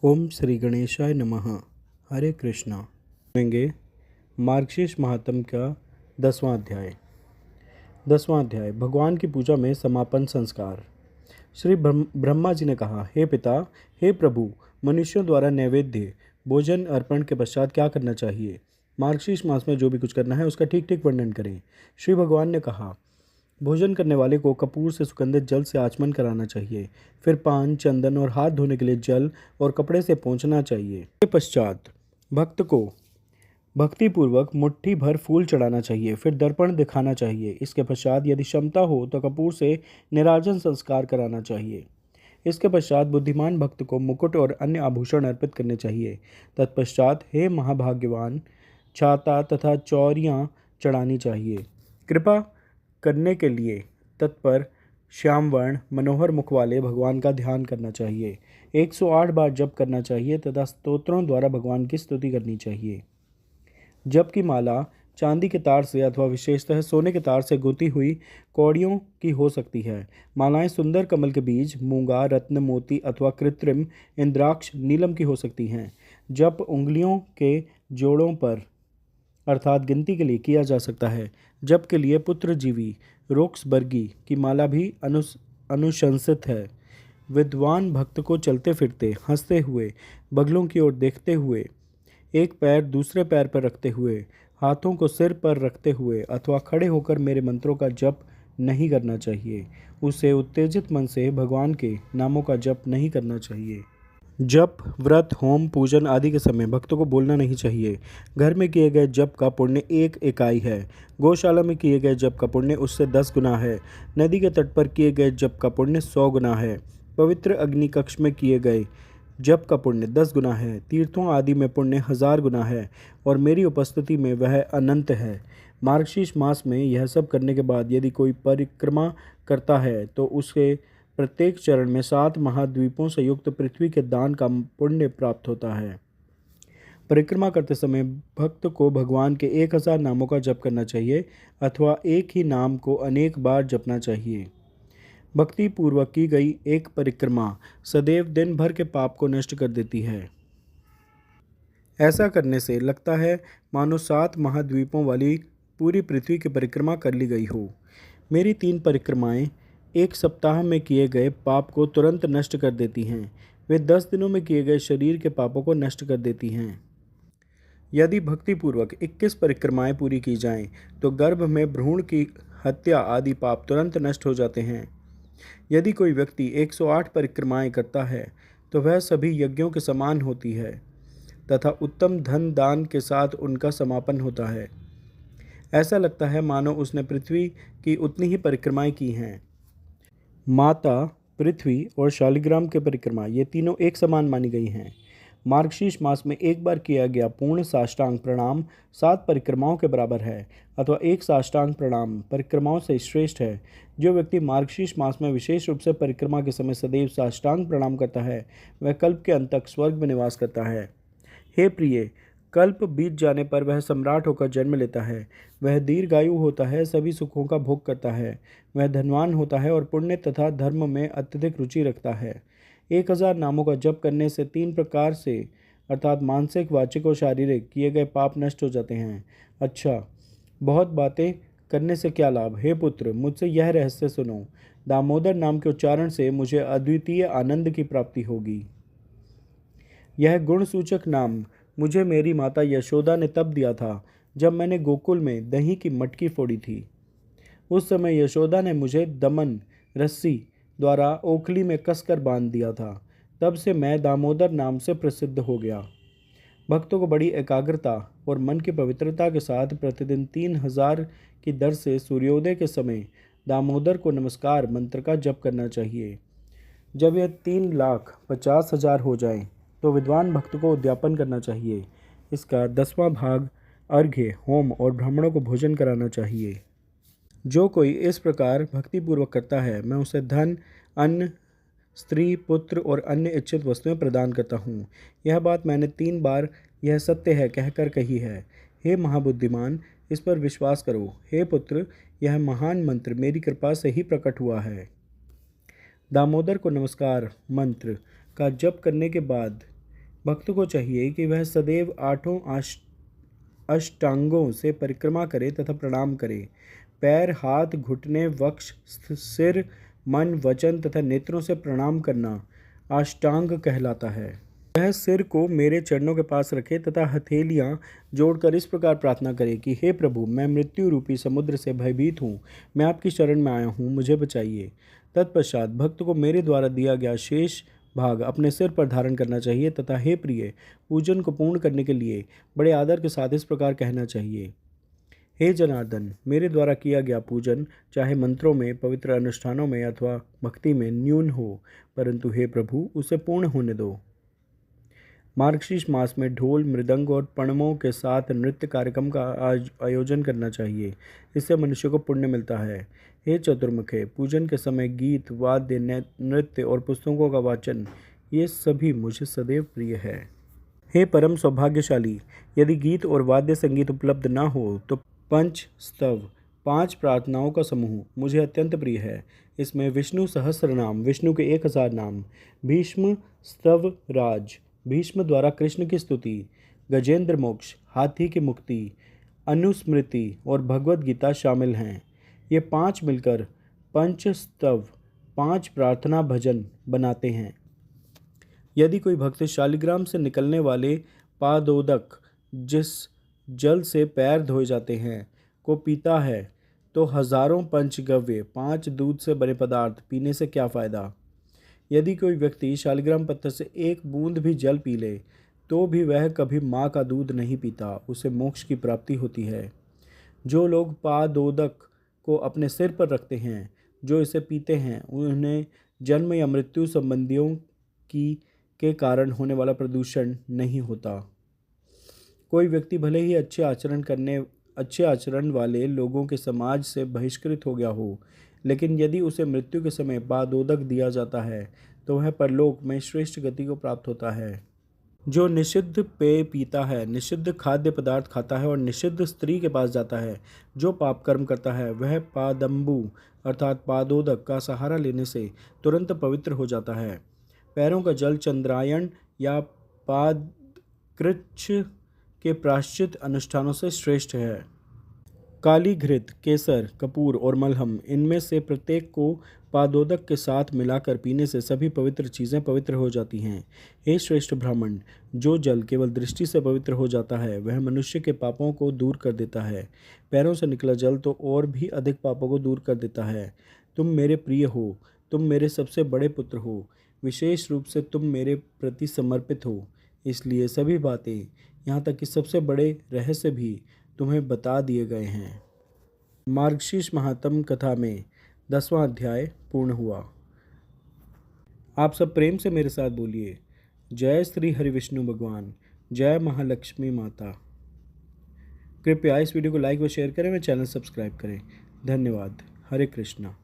ओम श्री गणेशाय नमः। हरे कृष्णा। सुनेंगे मार्गशीर्ष महात्म का 10वां अध्याय भगवान की पूजा में समापन संस्कार। श्री ब्रह्मा जी ने कहा, हे पिता, हे प्रभु, मनुष्यों द्वारा नैवेद्य भोजन अर्पण के पश्चात क्या करना चाहिए? मार्गशीर्ष मास में जो भी कुछ करना है उसका ठीक ठीक वर्णन करें। श्री भगवान ने कहा, भोजन करने वाले को कपूर से सुगंधित जल से आचमन कराना चाहिए। फिर पान, चंदन और हाथ धोने के लिए जल और कपड़े से पोंछना चाहिए। इसके पश्चात भक्त को भक्तिपूर्वक मुट्ठी भर फूल चढ़ाना चाहिए। फिर दर्पण दिखाना चाहिए। इसके पश्चात यदि क्षमता हो तो कपूर से निराजन संस्कार कराना चाहिए। इसके पश्चात बुद्धिमान भक्त को मुकुट और अन्य आभूषण अर्पित करने चाहिए। तत्पश्चात हे महाभाग्यवान, छाता तथा चौरियाँ चढ़ानी चाहिए। कृपा करने के लिए तत्पर श्यामवर्ण मनोहर मुख वाले भगवान का ध्यान करना चाहिए। 108 बार जप करना चाहिए तथा स्तोत्रों द्वारा भगवान की स्तुति करनी चाहिए। जप की माला चांदी के तार से अथवा विशेषतः सोने के तार से गुथी हुई कौड़ियों की हो सकती है। मालाएं सुंदर कमल के बीज, मूंगा, रत्न, मोती अथवा कृत्रिम इंद्राक्ष नीलम की हो सकती हैं। जप उंगलियों के जोड़ों पर अर्थात गिनती के लिए किया जा सकता है। जप के लिए पुत्रजीवी रोक्सबर्गी की माला भी अनुशंसित है। विद्वान भक्त को चलते फिरते, हंसते हुए, बगलों की ओर देखते हुए, एक पैर दूसरे पैर पर रखते हुए, हाथों को सिर पर रखते हुए अथवा खड़े होकर मेरे मंत्रों का जप नहीं करना चाहिए। उसे उत्तेजित मन से भगवान के नामों का जप नहीं करना चाहिए। जप, व्रत, होम, पूजन आदि के समय भक्तों को बोलना नहीं चाहिए। घर में किए गए जप का पुण्य 1 इकाई है। गौशाला में किए गए जप का पुण्य उससे 10 गुना है। नदी के तट पर किए गए जप का पुण्य 100 गुना है। पवित्र अग्नि कक्ष में किए गए जप का पुण्य 10 गुना है। तीर्थों आदि में पुण्य 1000 गुना है और मेरी उपस्थिति में वह अनंत है। मार्गशीर्ष मास में यह सब करने के बाद यदि कोई परिक्रमा करता है तो उसे प्रत्येक चरण में 7 महाद्वीपों से युक्त पृथ्वी के दान का पुण्य प्राप्त होता है। परिक्रमा करते समय भक्त को भगवान के 1000 नामों का जप करना चाहिए अथवा एक ही नाम को अनेक बार जपना चाहिए। भक्ति पूर्वक की गई एक परिक्रमा सदैव दिन भर के पाप को नष्ट कर देती है। ऐसा करने से लगता है मानो 7 महाद्वीपों वाली पूरी पृथ्वी की परिक्रमा कर ली गई हो। मेरी 3 परिक्रमाएं 1 सप्ताह में किए गए पाप को तुरंत नष्ट कर देती हैं। वे 10 दिनों में किए गए शरीर के पापों को नष्ट कर देती हैं। यदि भक्तिपूर्वक 21 परिक्रमाएं पूरी की जाएं, तो गर्भ में भ्रूण की हत्या आदि पाप तुरंत नष्ट हो जाते हैं। यदि कोई व्यक्ति 108 परिक्रमाएं करता है तो वह सभी यज्ञों के समान होती है तथा उत्तम धन दान के साथ उनका समापन होता है। ऐसा लगता है मानो उसने पृथ्वी की उतनी ही परिक्रमाएं की हैं। माता, पृथ्वी और शालिग्राम की परिक्रमा ये तीनों एक समान मानी गई हैं। मार्गशीर्ष मास में एक बार किया गया पूर्ण साष्टांग प्रणाम 7 परिक्रमाओं के बराबर है अथवा एक साष्टांग प्रणाम परिक्रमाओं से श्रेष्ठ है। जो व्यक्ति मार्गशीर्ष मास में विशेष रूप से परिक्रमा के समय सदैव साष्टांग प्रणाम करता है वह कल्प के अंत तक स्वर्ग में निवास करता है। हे प्रिय, कल्प बीत जाने पर वह सम्राट होकर जन्म लेता है। वह दीर्घायु होता है, सभी सुखों का भोग करता है। वह धनवान होता है और पुण्य तथा धर्म में अत्यधिक रुचि रखता है। 1000 नामों का जप करने से 3 प्रकार से अर्थात मानसिक, वाचिक और शारीरिक किए गए पाप नष्ट हो जाते हैं। अच्छा, बहुत बातें करने से क्या लाभ? हे पुत्र, मुझसे यह रहस्य सुनो। दामोदर नाम के उच्चारण से मुझे अद्वितीय आनंद की प्राप्ति होगी। यह गुणसूचक नाम मुझे मेरी माता यशोदा ने तब दिया था जब मैंने गोकुल में दही की मटकी फोड़ी थी। उस समय यशोदा ने मुझे दमन रस्सी द्वारा ओखली में कसकर बांध दिया था। तब से मैं दामोदर नाम से प्रसिद्ध हो गया। भक्तों को बड़ी एकाग्रता और मन की पवित्रता के साथ प्रतिदिन 3000 की दर से सूर्योदय के समय दामोदर को नमस्कार मंत्र का जप करना चाहिए। जब यह 3,50,000 हो जाए तो विद्वान भक्त को उद्यापन करना चाहिए। इसका 10वां भाग अर्घ्य, होम और ब्राह्मणों को भोजन कराना चाहिए। जो कोई इस प्रकार भक्तिपूर्वक करता है मैं उसे धन, अन्न, स्त्री, पुत्र और अन्य इच्छित वस्तुएं प्रदान करता हूँ। यह बात मैंने 3 बार यह सत्य है कहकर कही है। हे महाबुद्धिमान, इस पर विश्वास करो। हे पुत्र, यह महान मंत्र मेरी कृपा से ही प्रकट हुआ है। दामोदर को नमस्कार मंत्र का जप करने के बाद भक्त को चाहिए कि वह सदैव आठों अष्टांगों से परिक्रमा करे तथा प्रणाम करे। पैर, हाथ, घुटने, वक्ष, सिर, मन, वचन तथा नेत्रों से प्रणाम करना अष्टांग कहलाता है। वह सिर को मेरे चरणों के पास रखे तथा हथेलियां जोड़कर इस प्रकार प्रार्थना करे कि हे प्रभु, मैं मृत्यु रूपी समुद्र से भयभीत हूँ, मैं आपकी शरण में आया हूँ, मुझे बचाइए। तत्पश्चात भक्त को मेरे द्वारा दिया गया शेष भाग अपने सिर पर धारण करना चाहिए तथा हे प्रिय, पूजन को पूर्ण करने के लिए बड़े आदर के साथ इस प्रकार कहना चाहिए। हे जनार्दन, मेरे द्वारा किया गया पूजन चाहे मंत्रों में, पवित्र अनुष्ठानों में अथवा भक्ति में न्यून हो, परंतु हे प्रभु, उसे पूर्ण होने दो। मार्गशीर्ष मास में ढोल, मृदंग और पणमों के साथ नृत्य कार्यक्रम का आयोजन करना चाहिए। इससे मनुष्य को पुण्य मिलता है। हे चतुर्मुखे, पूजन के समय गीत, वाद्य, नृत्य और पुस्तकों का वाचन, ये सभी मुझे सदैव प्रिय है। हे परम सौभाग्यशाली, यदि गीत और वाद्य संगीत उपलब्ध न हो तो पंच स्तव, 5 प्रार्थनाओं का समूह मुझे अत्यंत प्रिय है। इसमें विष्णु सहस्र नाम, विष्णु के 1000 नाम, भीष्म स्तव राज, भीष्म द्वारा कृष्ण की स्तुति, गजेंद्र मोक्ष, हाथी की मुक्ति, अनुस्मृति और भगवद गीता शामिल हैं। ये 5 मिलकर पंचस्तव, 5 प्रार्थना भजन बनाते हैं। यदि कोई भक्त शालिग्राम से निकलने वाले पादोदक, जिस जल से पैर धोए जाते हैं, को पीता है तो हजारों पंचगव्य, 5 दूध से बने पदार्थ पीने से क्या फ़ायदा। यदि कोई व्यक्ति शालिग्राम पत्थर से एक बूंद भी जल पी ले तो भी वह कभी माँ का दूध नहीं पीता, उसे मोक्ष की प्राप्ति होती है। जो लोग पादोदक को अपने सिर पर रखते हैं, जो इसे पीते हैं, उन्हें जन्म या मृत्यु संबंधियों के कारण होने वाला प्रदूषण नहीं होता। कोई व्यक्ति भले ही अच्छे आचरण वाले लोगों के समाज से बहिष्कृत हो गया हो, लेकिन यदि उसे मृत्यु के समय पादोदक दिया जाता है तो वह परलोक में श्रेष्ठ गति को प्राप्त होता है। जो निषिद्ध पेय पीता है, निषिद्ध खाद्य पदार्थ खाता है और निषिद्ध स्त्री के पास जाता है, जो पाप कर्म करता है, वह पादम्बु अर्थात पादोदक का सहारा लेने से तुरंत पवित्र हो जाता है। पैरों का जल चंद्रायण या पादकृच्छ के प्रायश्चित अनुष्ठानों से श्रेष्ठ है। काली घृत, केसर, कपूर और मलहम, इनमें से प्रत्येक को पादोदक के साथ मिलाकर पीने से सभी पवित्र चीज़ें पवित्र हो जाती हैं। हे श्रेष्ठ ब्राह्मण, जो जल केवल दृष्टि से पवित्र हो जाता है वह मनुष्य के पापों को दूर कर देता है। पैरों से निकला जल तो और भी अधिक पापों को दूर कर देता है। तुम मेरे प्रिय हो, तुम मेरे सबसे बड़े पुत्र हो, विशेष रूप से तुम मेरे प्रति समर्पित हो, इसलिए सभी बातें, यहाँ तक कि सबसे बड़े रहस्य भी तुम्हें बता दिए गए हैं। मार्गशीर्ष महात्म कथा में 10वां अध्याय पूर्ण हुआ। आप सब प्रेम से मेरे साथ बोलिए, जय श्री हरि विष्णु भगवान, जय महालक्ष्मी माता। कृपया इस वीडियो को लाइक व शेयर करें व चैनल सब्सक्राइब करें। धन्यवाद। हरे कृष्णा।